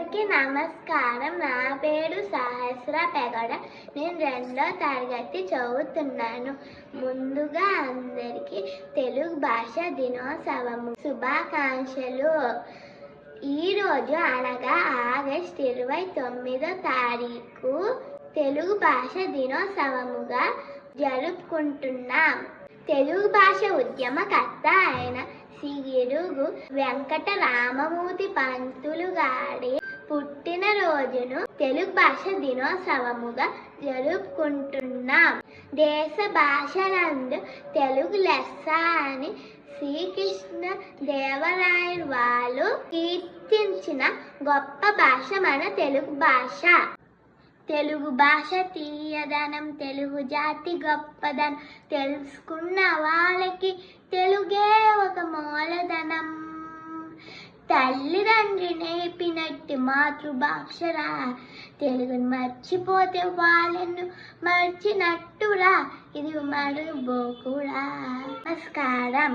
అందరికీ నమస్కారం. నా పేరు సహస్ర పెగడ. నేను 2వ తరగతి చదువుతున్నాను. ముందుగా అందరికీ తెలుగు భాష దినోత్సవము శుభాకాంక్షలు. ఈరోజు అనగా ఆగస్టు 29వ తారీఖు తెలుగు భాష దినోత్సవముగా జరుపుకుంటున్నాం. తెలుగు భాష ఉద్యమకర్త అయిన సిరుగు వెంకట రామమూర్తి పంతులు గారి పుట్టినరోజును తెలుగు భాష దినోత్సవముగా జరుపుకుంటున్నాం. దేశ భాషలందు తెలుగు లెస్స అని శ్రీకృష్ణ దేవరాయలు వాళ్ళు కీర్తించిన గొప్ప భాష మన తెలుగు భాష. తెలుగు భాష తీయదనం, తెలుగు జాతి గొప్పదనం, తెలుసుకున్న వాళ్ళకి తెలుగే ఒక మూలధనం. తల్లిదండ్రి నేర్పినట్టు మాతృభాషరా, తెలుగుని మర్చిపోతే వాళ్ళను మర్చినట్టురా, ఇది మరుబోకురా. నమస్కారం.